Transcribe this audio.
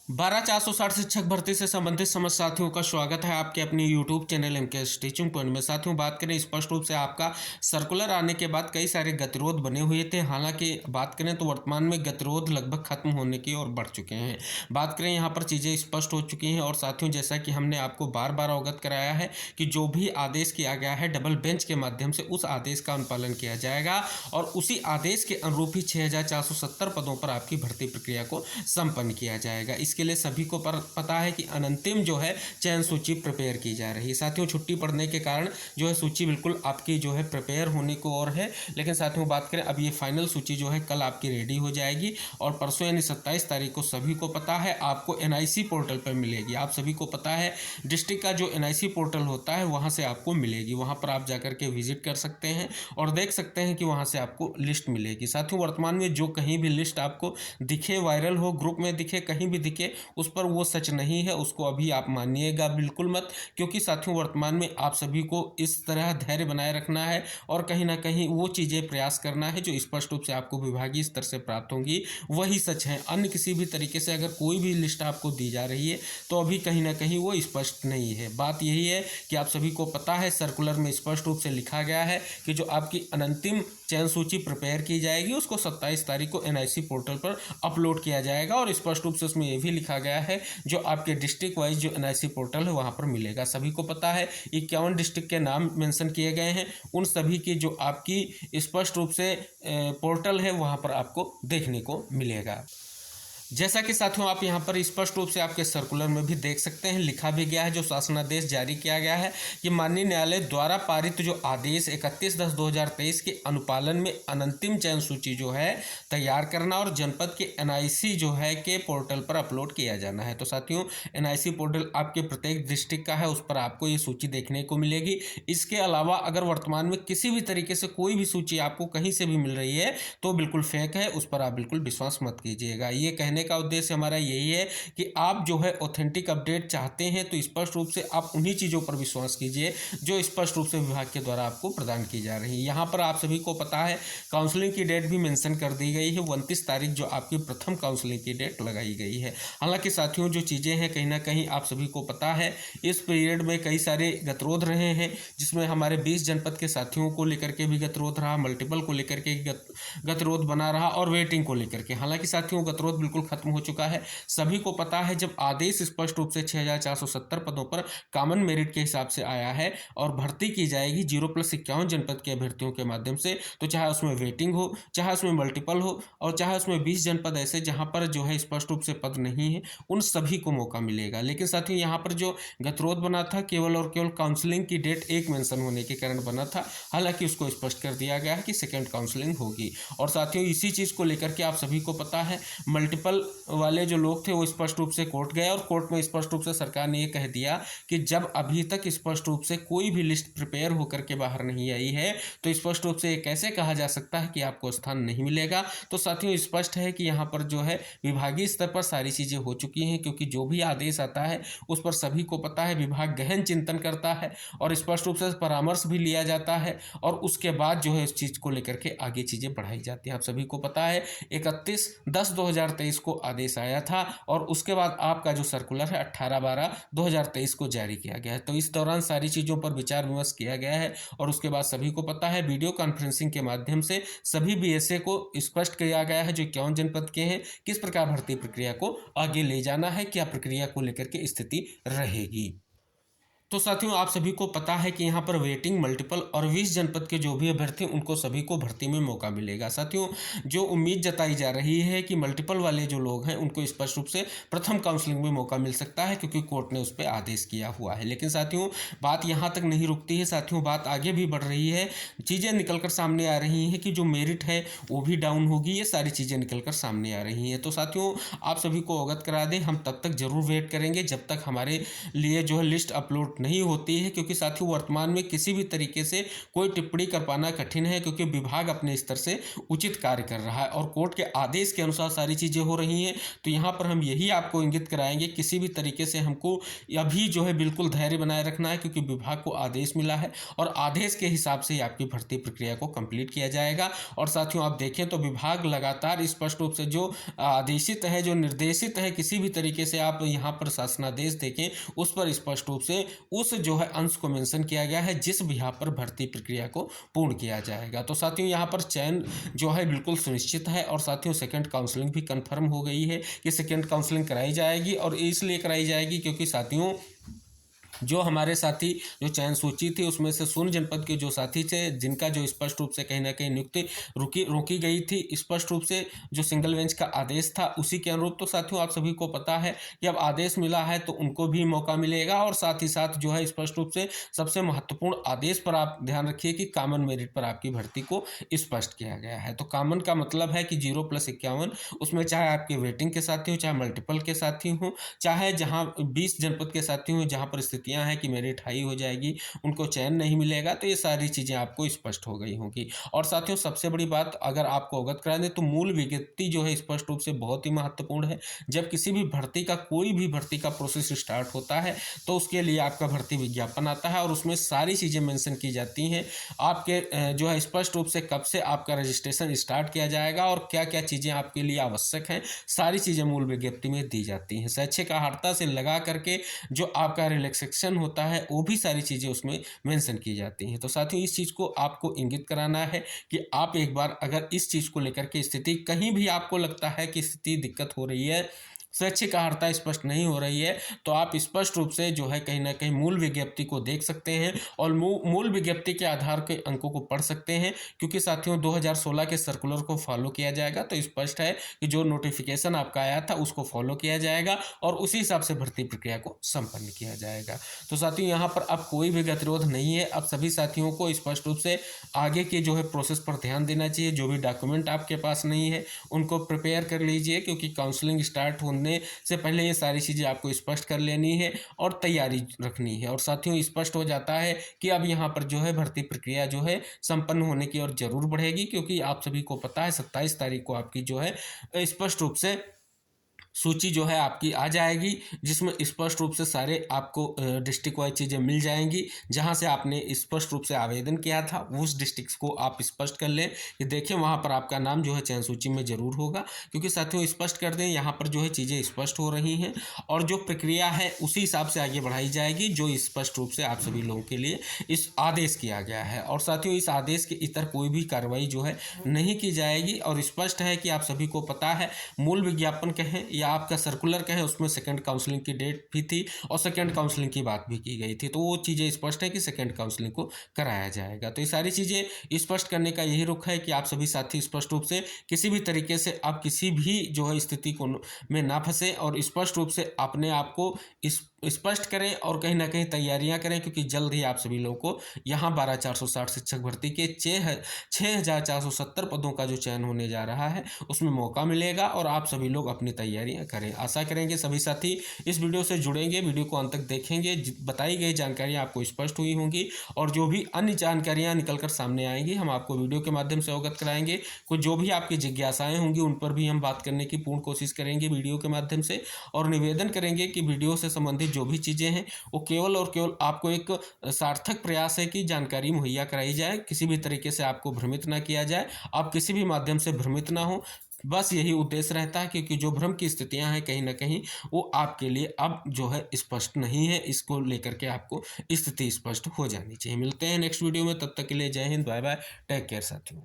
12,460 शिक्षक भर्ती से संबंधित समस्त साथियों का स्वागत है आपके अपने YouTube channel MKS teaching point में। साथियों, बात करें स्पष्ट रूप से आपका सर्कुलर आने के बाद कई सारे गतिरोध बने हुए थे। हालांकि बात करें तो वर्तमान में गतिरोध लगभग खत्म होने की ओर बढ़ चुके हैं। बात करें यहाँ पर चीज़ें स्पष्ट हो चुकी हैं और साथियों, जैसा कि हमने आपको बार बार अवगत कराया है कि जो भी आदेश किया गया है डबल बेंच के माध्यम से उस आदेश का अनुपालन किया जाएगा और उसी आदेश के अनुरूप ही 6,470 पदों पर आपकी भर्ती प्रक्रिया को संपन्न किया जाएगा। इसके लिए सभी को पता है कि अनंतिम जो है चयन सूची प्रिपेयर की जा रही है। साथियों, छुट्टी पड़ने के कारण जो है सूची बिल्कुल आपकी जो है प्रिपेयर होने को और है, लेकिन साथियों बात करें अब ये फाइनल सूची जो है कल आपकी रेडी हो जाएगी और परसों यानी 27 तारीख को सभी को पता है आपको एनआईसी पोर्टल पर मिलेगी। आप सभी को पता है डिस्ट्रिक्ट का जो एनआईसी पोर्टल होता है वहाँ से आपको मिलेगी। वहाँ पर आप जाकर के विजिट कर सकते हैं और देख सकते हैं कि वहाँ से आपको लिस्ट मिलेगी। साथियों, वर्तमान में जो कहीं भी लिस्ट आपको दिखे, वायरल हो, ग्रुप में दिखे, कहीं भी दिखे, उस पर वो सच नहीं है, उसको अभी आप मानिएगा बिल्कुल मत। क्योंकि साथियों वर्तमान में आप सभी को इस तरह धैर्य बनाए रखना है और कहीं ना कहीं वो चीज़ें प्रयास करना है जो स्पष्ट रूप से आपको विभागीय स्तर से प्राप्त होंगी वही सच है। अन्य किसी भी तरीके से अगर कोई भी लिस्ट आपको दी जा रही है तो अभी कहीं ना कहीं वो स्पष्ट नहीं है। बात यही है कि आप सभी को पता है सर्कुलर में स्पष्ट रूप से लिखा गया है कि जो आपकी अनंतिम चयन सूची प्रिपेयर की जाएगी उसको 27 तारीख को एनआईसी पोर्टल पर अपलोड किया जाएगा और स्पष्ट रूप से उसमें यह भी लिखा गया है जो आपके डिस्ट्रिक्ट वाइज जो एनआईसी पोर्टल है वहां पर मिलेगा। सभी को पता है 51 डिस्ट्रिक्ट के नाम मेंशन किए गए हैं, उन सभी की जो आपकी स्पष्ट रूप से पोर्टल है वहां पर आपको देखने को मिलेगा। जैसा कि साथियों आप यहाँ पर स्पष्ट रूप से आपके सर्कुलर में भी देख सकते हैं, लिखा भी गया है जो शासनादेश जारी किया गया है कि माननीय न्यायालय द्वारा पारित जो आदेश 31/10/2023 के अनुपालन में अनंतिम चयन सूची जो है तैयार करना और जनपद के एनआईसी जो है के पोर्टल पर अपलोड किया जाना है। तो साथियों, एनआईसी पोर्टल आपके प्रत्येक डिस्ट्रिक्ट का है, उस पर आपको ये सूची देखने को मिलेगी। इसके अलावा अगर वर्तमान में किसी भी तरीके से कोई भी सूची आपको कहीं से भी मिल रही है तो बिल्कुल फेक है, उस पर आप बिल्कुल विश्वास मत कीजिएगा। ये कहने का उद्देश्य हमारा यही है कि आप जो है ऑथेंटिक अपडेट चाहते हैं तो स्पष्ट रूप से आप उन्हीं चीज़ों पर विश्वास कीजिए जो स्पष्ट रूप से विभाग के द्वारा आपको प्रदान की जा रही है। यहाँ पर आप सभी को पता है काउंसलिंग की डेट भी मेंशन कर दी गई है, 29 तारीख जो आपकी प्रथम काउंसलिंग की डेट लगाई गई है। हालांकि साथियों जो चीज़ें हैं कहीं ना कहीं आप सभी को पता है इस पीरियड में कई सारे गतिरोध रहे हैं, जिसमें हमारे 20 जनपद के साथियों को लेकर के भी गतिरोध रहा, मल्टीपल को लेकर के गतिरोध बना रहा और वेटिंग को लेकर के। हालांकि साथियों गतिरोध बिल्कुल खत्म हो चुका है। सभी को पता है जब आदेश स्पष्ट रूप से 6,470 पदों पर कॉमन मेरिट के हिसाब से आया है और भर्ती की जाएगी 0+51 जनपद के अभ्यर्थियों के माध्यम से, तो चाहे उसमें वेटिंग हो, चाहे उसमें मल्टीपल हो और चाहे उसमें 20 जनपद ऐसे जहां पर जो है स्पष्ट रूप से पद नहीं है, उन सभी को मौका मिलेगा। लेकिन साथियों यहाँ पर जो गतिरोध बना था केवल और केवल काउंसलिंग की डेट एक मेंशन होने के कारण बना था। हालांकि उसको स्पष्ट कर दिया गया है कि सेकेंड काउंसलिंग होगी। और साथियों इसी चीज़ को लेकर के आप सभी को पता है मल्टीपल वाले जो लोग थे वो स्पष्ट रूप से कोर्ट गए और कोर्ट में स्पष्ट रूप से सरकार ने ये कह दिया कि जब अभी तक स्पष्ट रूप से कोई भी लिस्ट प्रिपेयर होकर के बाहर नहीं आई है तो स्पष्ट रूप से ये कैसे कहा जा सकता है कि आपको स्थान नहीं मिलेगा। तो साथियों स्पष्ट है कि यहाँ पर जो है विभागीय स्तर पर सारी चीज़ें हो चुकी हैं, क्योंकि जो भी आदेश आता है उस पर सभी को पता है विभाग गहन चिंतन करता है और स्पष्ट रूप से परामर्श भी लिया जाता है और उसके बाद जो है इस चीज़ को लेकर के आगे चीज़ें बढ़ाई जाती हैं। आप सभी को पता है 31/10/2023 को आदेश आया था और उसके बाद आपका जो सर्कुलर है 18/12/2023 को जारी किया गया है। तो इस दौरान सारी चीज़ों पर विचार विमर्श किया गया है और उसके बाद सभी को पता है वीडियो कॉन्फ्रेंसिंग के माध्यम से सभी बीएसए को स्पष्ट किया गया है जो 51 जनपद के हैं किस प्रकार भर्ती प्रक्रिया को आगे ले जाना है, क्या प्रक्रिया को लेकर के स्थिति रहेगी। तो साथियों आप सभी को पता है कि यहाँ पर वेटिंग, मल्टीपल और 20 जनपद के जो भी अभ्यर्थी उनको सभी को भर्ती में मौका मिलेगा। साथियों जो उम्मीद जताई जा रही है कि मल्टीपल वाले जो लोग हैं उनको स्पष्ट रूप से प्रथम काउंसलिंग में मौका मिल सकता है क्योंकि कोर्ट ने उस पर आदेश किया हुआ है। लेकिन साथियों बात यहाँ तक नहीं रुकती है, साथियों बात आगे भी बढ़ रही है। चीज़ें निकल कर सामने आ रही हैं कि जो मेरिट है वो भी डाउन होगी, ये सारी चीज़ें निकल कर सामने आ रही हैं। तो साथियों आप सभी को अवगत करा दें, हम तब तक जरूर वेट करेंगे जब तक हमारे लिए जो है लिस्ट अपलोड रिपोर्ट नहीं होती है, क्योंकि साथियों वर्तमान में किसी भी तरीके से कोई टिप्पणी कर पाना कठिन है, क्योंकि विभाग अपने स्तर से उचित कार्य कर रहा है और कोर्ट के आदेश के अनुसार सारी चीज़ें हो रही हैं। तो यहाँ पर हम यही आपको इंगित कराएंगे, किसी भी तरीके से हमको अभी जो है बिल्कुल धैर्य बनाए रखना है, क्योंकि विभाग को आदेश मिला है और आदेश के हिसाब से ही आपकी भर्ती प्रक्रिया को कंप्लीट किया जाएगा। और साथियों आप देखें तो विभाग लगातार स्पष्ट रूप से जो आदेशित है, जो निर्देशित है, किसी भी तरीके से आप यहाँ पर शासनादेश देखें उस पर स्पष्ट रूप से उस जो है अंश को मेंशन किया गया है जिस भी यहाँ पर भर्ती प्रक्रिया को पूर्ण किया जाएगा। तो साथियों यहाँ पर चयन जो है बिल्कुल सुनिश्चित है और साथियों सेकंड काउंसलिंग भी कंफर्म हो गई है कि सेकंड काउंसलिंग कराई जाएगी। और इसलिए कराई जाएगी क्योंकि साथियों जो हमारे साथी जो चयन सूची थी उसमें से सोन जनपद के जो साथी थे जिनका जो स्पष्ट रूप से कहीं ना कहीं नियुक्ति रोकी गई थी, स्पष्ट रूप से जो सिंगल बेंच का आदेश था उसी के अनुरूप। तो साथियों आप सभी को पता है कि अब आदेश मिला है तो उनको भी मौका मिलेगा और साथ ही साथ जो है स्पष्ट रूप से सबसे महत्वपूर्ण आदेश पर आप ध्यान रखिए कि कॉमन मेरिट पर आपकी भर्ती को स्पष्ट किया गया है। तो कॉमन का मतलब है कि 0+51, उसमें चाहे आपके वेटिंग के साथी हो, चाहे मल्टीपल के साथी हो, चाहे जहाँ 20 जनपद के साथी हो जहाँ पर स्थितियाँ हैं कि मेरिट हाई हो जाएगी, उनको चयन नहीं मिलेगा। तो ये सारी चीज़ें आपको स्पष्ट हो गई होंगी। और साथियों सबसे बड़ी बात अगर आपको अवगत करा दें तो मूल विज्ञप्ति जो है स्पष्ट रूप से बहुत ही महत्वपूर्ण है। जब किसी भी भर्ती का कोई भी भर्ती का प्रोसेस स्टार्ट होता है तो उसके लिए आपका भर्ती विज्ञापन आता है और उसमें सारी चीज़ें मेंशन की जाती हैं। आपके जो है स्पष्ट रूप से कब से आपका रजिस्ट्रेशन स्टार्ट किया जाएगा और क्या क्या चीज़ें आपके लिए आवश्यक हैं, सारी चीज़ें मूल विज्ञप्ति में दी जाती हैं। शैक्षिक अर्हता से लगा करके जो आपका रिलैक्सेशन होता है वो भी सारी चीज़ें उसमें मेंशन की जाती हैं। तो साथियों इस चीज़ को आपको इंगित कराना है कि आप एक बार अगर इस चीज़ को लेकर के स्थिति कहीं भी आपको लगता है कि स्थिति दिक्कत हो रही है, स्वैच्छिक अर्हता स्पष्ट नहीं हो रही है, तो आप स्पष्ट रूप से जो है कहीं ना कहीं मूल विज्ञप्ति को देख सकते हैं और मूल विज्ञप्ति के आधार के अंकों को पढ़ सकते हैं। क्योंकि साथियों 2016 के सर्कुलर को फॉलो किया जाएगा तो स्पष्ट है कि जो नोटिफिकेशन आपका आया था उसको फॉलो किया जाएगा और उसी हिसाब से भर्ती प्रक्रिया को संपन्न किया जाएगा। तो साथियों यहाँ पर अब कोई भी गतिरोध नहीं है। अब सभी साथियों को स्पष्ट रूप से आगे के जो है प्रोसेस पर ध्यान देना चाहिए। जो भी डॉक्यूमेंट आपके पास नहीं है उनको प्रिपेयर कर लीजिए, क्योंकि काउंसलिंग स्टार्ट होने से पहले ये सारी चीज़ें आपको स्पष्ट कर लेनी है और तैयारी रखनी है। और साथियों स्पष्ट हो जाता है कि अब यहाँ पर जो है भर्ती प्रक्रिया जो है संपन्न होने की ओर जरूर बढ़ेगी, क्योंकि आप सभी को पता है 27 तारीख को आपकी जो है स्पष्ट रूप से सूची जो है आपकी आ जाएगी, जिसमें स्पष्ट रूप से सारे आपको डिस्ट्रिक्ट वाइज चीज़ें मिल जाएंगी। जहां से आपने स्पष्ट रूप से आवेदन किया था उस डिस्ट्रिक्ट को आप स्पष्ट कर लें कि देखिए वहां पर आपका नाम जो है चयन सूची में जरूर होगा। क्योंकि साथियों स्पष्ट कर दें यहाँ पर जो है चीज़ें स्पष्ट हो रही हैं और जो प्रक्रिया है उसी हिसाब से आगे बढ़ाई जाएगी जो स्पष्ट रूप से आप सभी लोगों के लिए इस आदेश किया गया है। और साथियों इस आदेश के इतर कोई भी कार्रवाई जो है नहीं की जाएगी। और स्पष्ट है कि आप सभी को पता है मूल विज्ञापन कहें या आपका सर्कुलर कहें उसमें सेकंड काउंसलिंग की डेट भी थी और सेकंड काउंसलिंग की बात भी की गई थी। तो वो चीज़ें स्पष्ट है कि सेकंड काउंसलिंग को कराया जाएगा। तो ये सारी चीज़ें स्पष्ट करने का यही रुख है कि आप सभी साथी स्पष्ट रूप से किसी भी तरीके से आप किसी भी जो है स्थिति को में ना फंसे और स्पष्ट रूप से अपने आप को स्पष्ट करें और कहीं ना कहीं तैयारियां करें, क्योंकि जल्द ही आप सभी लोगों को यहाँ 12,460 शिक्षक भर्ती के 6,470 पदों का जो चयन होने जा रहा है उसमें मौका मिलेगा और आप सभी लोग अपनी तैयारियां करें। आशा करेंगे सभी साथी इस वीडियो से जुड़ेंगे, वीडियो को अंत तक देखेंगे, बताई गई जानकारियां आपको स्पष्ट हुई होंगी और जो भी अन्य जानकारियां निकलकर सामने आएंगी हम आपको वीडियो के माध्यम से अवगत कराएंगे। कुछ जो भी आपकी जिज्ञासाएं होंगी उन पर भी हम बात करने की पूर्ण कोशिश करेंगे वीडियो के माध्यम से और निवेदन करेंगे कि वीडियो से संबंधित जो भी चीज़ें हैं वो केवल और केवल आपको एक सार्थक प्रयास है कि जानकारी मुहैया कराई जाए, किसी भी तरीके से आपको भ्रमित ना किया जाए, आप किसी भी माध्यम से भ्रमित ना हो। बस यही उद्देश्य रहता है, क्योंकि जो भ्रम की स्थितियां हैं कहीं ना कहीं वो आपके लिए अब जो है स्पष्ट नहीं है। इसको लेकर के आपको स्थिति स्पष्ट हो जानी चाहिए। मिलते हैं नेक्स्ट वीडियो में, तब तक के लिए जय हिंद, बाय बाय, टेक केयर साथियों।